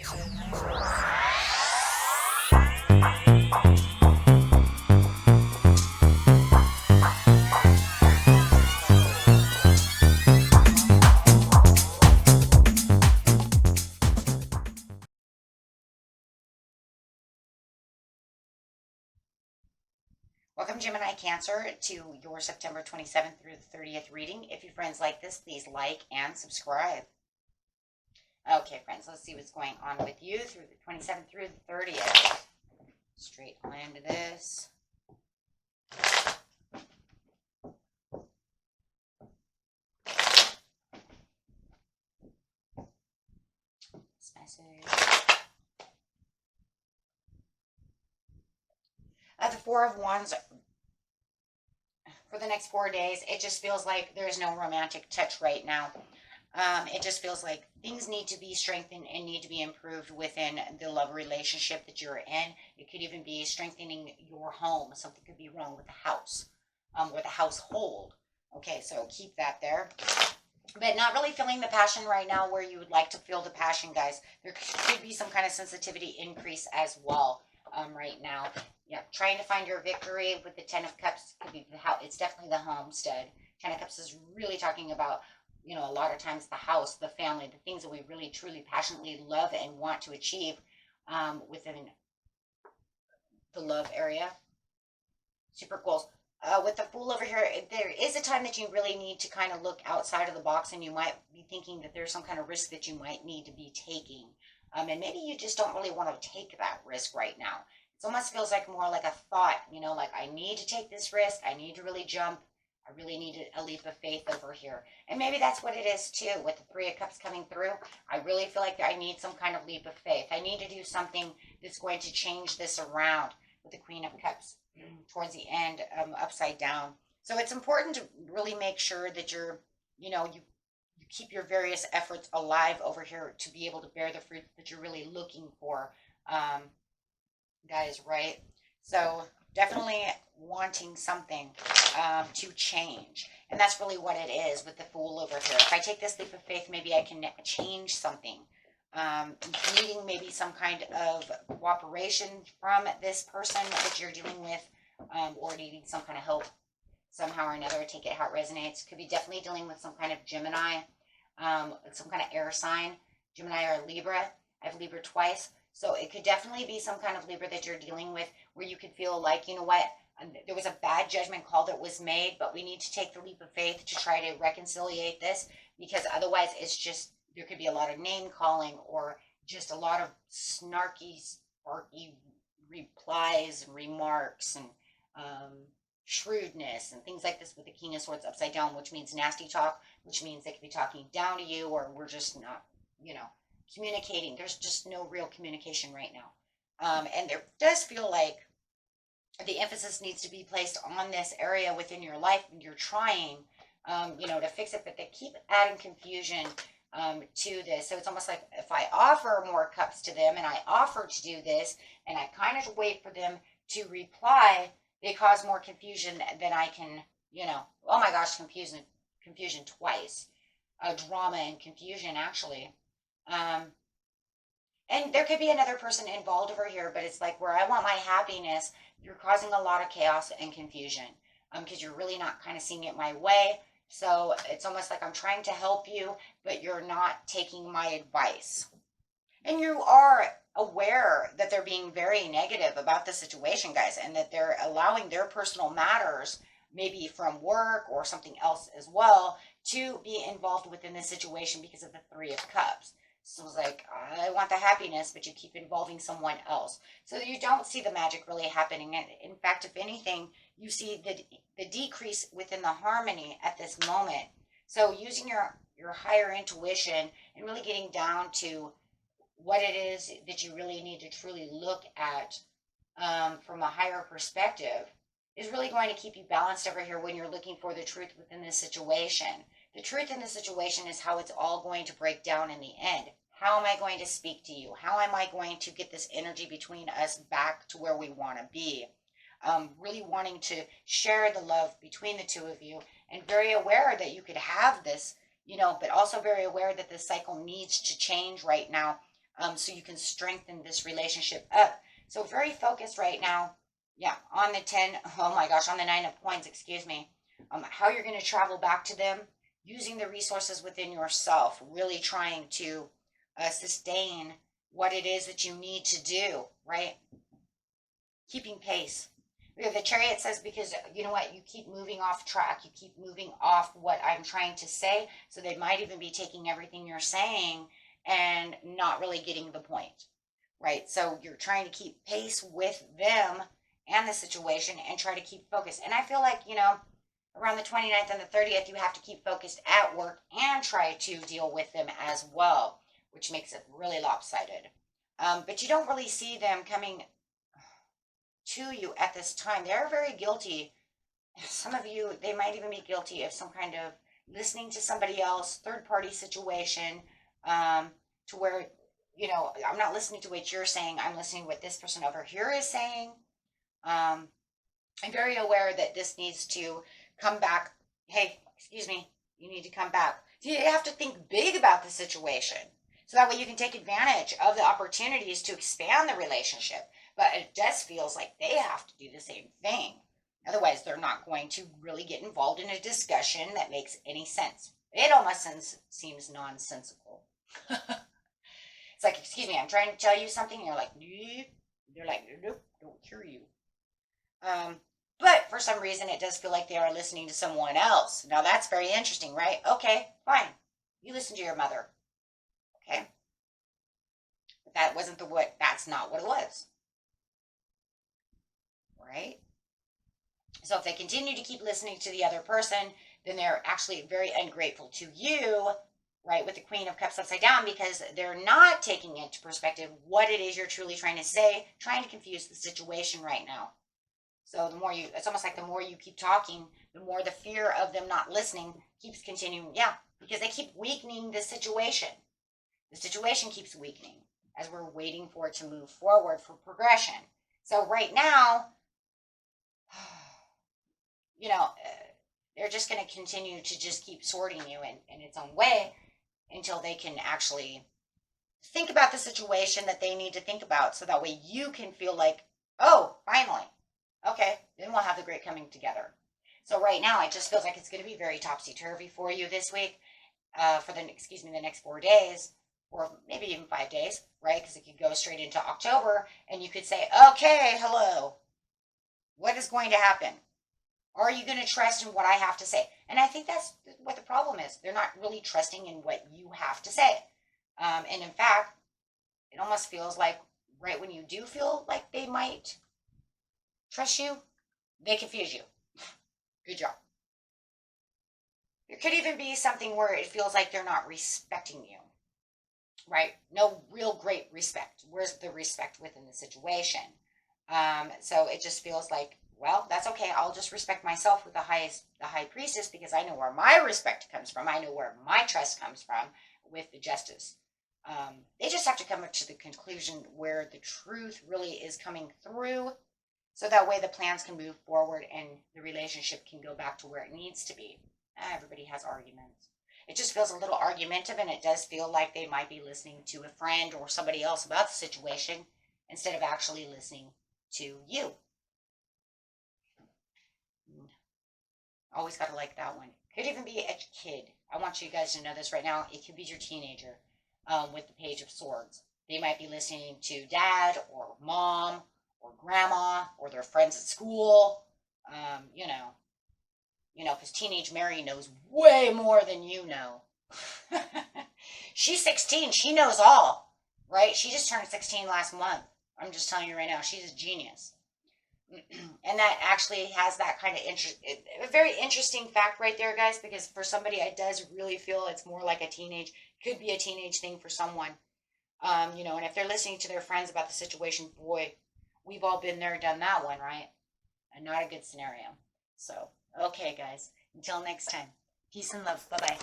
Welcome, Gemini Cancer, to your September 27th through the 30th reading. If your friends like this, please like and subscribe. Okay, friends, let's see what's going on with you through the 27th through the 30th. Straight on into this. This message. The Four of Wands, for the next 4 days, it just feels like there's no romantic touch right now. It just feels like things need to be strengthened and need to be improved within the love relationship that you're in. It could even be strengthening your home. Something could be wrong with the house, or the household. Okay, so keep that there. But not really feeling the passion right now where you would like to feel the passion, guys. There could be some kind of sensitivity increase as well right now. Yeah, trying to find your victory with the Ten of Cups could be it's definitely the homestead. Ten of Cups is really talking about, you know, a lot of times the house, the family, the things that we really, truly, passionately love and want to achieve within the love area. Super goals. With the Fool over here, there is a time that you really need to kind of look outside of the box, and you might be thinking that there's some kind of risk that you might need to be taking. And maybe you just don't really want to take that risk right now. It almost feels like more like a thought, you know, like I need to take this risk. I need to really jump. I really need a leap of faith over here. And maybe that's what it is too, with the Three of Cups coming through. I really feel like I need some kind of leap of faith. I need to do something that's going to change this around, with the Queen of Cups towards the end, upside down. So it's important to really make sure that you're, you know, you keep your various efforts alive over here to be able to bear the fruit that you're really looking for, guys, right? So definitely wanting something to change. And that's really what it is with the Fool over here. If I take this leap of faith, maybe I can change something. Needing maybe some kind of cooperation from this person that you're dealing with, or needing some kind of help somehow or another. Take it how it resonates. Could be definitely dealing with some kind of Gemini, some kind of air sign, Gemini or Libra. I have Libra twice. So it could definitely be some kind of Libra that you're dealing with where you could feel like, you know what, there was a bad judgment call that was made, but we need to take the leap of faith to try to reconciliate this, because otherwise it's just, there could be a lot of name calling or just a lot of snarky, sparky replies and remarks and shrewdness and things like this with the King of Swords upside down, which means nasty talk, which means they could be talking down to you, or we're just not, you know, communicating. There's just no real communication right now. And there does feel like the emphasis needs to be placed on this area within your life, and you're trying, you know, to fix it, but they keep adding confusion to this. So it's almost like if I offer more cups to them and I offer to do this and I kind of wait for them to reply, they cause more confusion than I can, you know, oh my gosh, confusion twice. Drama and confusion, actually. And there could be another person involved over here, but it's like where I want my happiness, you're causing a lot of chaos and confusion, because you're really not kind of seeing it my way. So it's almost like I'm trying to help you, but you're not taking my advice. And you are aware that they're being very negative about the situation, guys, and that they're allowing their personal matters, maybe from work or something else as well, to be involved within this situation because of the Three of Cups. So it's like, I want the happiness, but you keep involving someone else. So you don't see the magic really happening. And in fact, if anything, you see the decrease within the harmony at this moment. So using your higher intuition and really getting down to what it is that you really need to truly look at from a higher perspective is really going to keep you balanced over here when you're looking for the truth within this situation. The truth in the situation is how it's all going to break down in the end. How am I going to speak to you? How am I going to get this energy between us back to where we want to be? Really wanting to share the love between the two of you, and very aware that you could have this, you know, but also very aware that this cycle needs to change right now so you can strengthen this relationship up. So very focused right now. Yeah, on the 10, oh my gosh, on the 9 of coins, excuse me. How you're going to travel back to them, using the resources within yourself, really trying to sustain what it is that you need to do, right? Keeping pace. The Chariot says, because you know what, you keep moving off track, you keep moving off what I'm trying to say, so they might even be taking everything you're saying and not really getting the point, right? So you're trying to keep pace with them and the situation and try to keep focused. And I feel like, around the 29th and the 30th, you have to keep focused at work and try to deal with them as well, which makes it really lopsided. But you don't really see them coming to you at this time. They're very guilty. Some of you, they might even be guilty of some kind of listening to somebody else, third party situation, to where, I'm not listening to what you're saying. I'm listening to what this person over here is saying. I'm very aware that this needs to come back. Hey, excuse me, you need to come back. You have to think big about the situation. So that way you can take advantage of the opportunities to expand the relationship. But it just feels like they have to do the same thing. Otherwise, they're not going to really get involved in a discussion that makes any sense. It almost seems nonsensical. It's like, excuse me, I'm trying to tell you something, and you're like, nope. They're like, nope, don't hear you. But for some reason, it does feel like they are listening to someone else. Now, that's very interesting, right? Okay, fine. You listen to your mother. Okay? But that's not what it was. Right? So if they continue to keep listening to the other person, then they're actually very ungrateful to you, right, with the Queen of Cups upside down, because they're not taking into perspective what it is you're truly trying to say, trying to confuse the situation right now. So it's almost like the more you keep talking, the more the fear of them not listening keeps continuing. Yeah, because they keep weakening the situation. The situation keeps weakening as we're waiting for it to move forward for progression. So right now, they're just going to continue to just keep sorting you in its own way until they can actually think about the situation that they need to think about, so that way you can feel like, oh, finally, okay, then we'll have the great coming together. So right now, it just feels like it's going to be very topsy-turvy for you this week, for the next 4 days, or maybe even 5 days, right? Because it could go straight into October, and you could say, okay, hello, what is going to happen? Are you going to trust in what I have to say? And I think that's what the problem is. They're not really trusting in what you have to say. And in fact, it almost feels like right when you do feel like they might trust you, they confuse you. Good job. It could even be something where it feels like they're not respecting you, right? No real great respect. Where's the respect within the situation? So it just feels like, well, that's okay. I'll just respect myself with the high priestess, because I know where my respect comes from. I know where my trust comes from with the justice. They just have to come up to the conclusion where the truth really is coming through, so that way the plans can move forward and the relationship can go back to where it needs to be. Everybody has arguments. It just feels a little argumentative, and it does feel like they might be listening to a friend or somebody else about the situation instead of actually listening to you. Always got to like that one. Could even be a kid. I want you guys to know this right now. It could be your teenager with the Page of Swords. They might be listening to dad or mom or grandma or their friends at school. Because teenage Mary knows way more than you know. She's 16. She knows all, right? She just turned 16 last month. I'm just telling you right now, she's a genius. And that actually has that kind of a very interesting fact right there, guys, because for somebody, it does really feel it's more like could be a teenage thing for someone. And if they're listening to their friends about the situation, boy, we've all been there, done that one, right? And not a good scenario. So, okay, guys, until next time, peace and love. Bye-bye.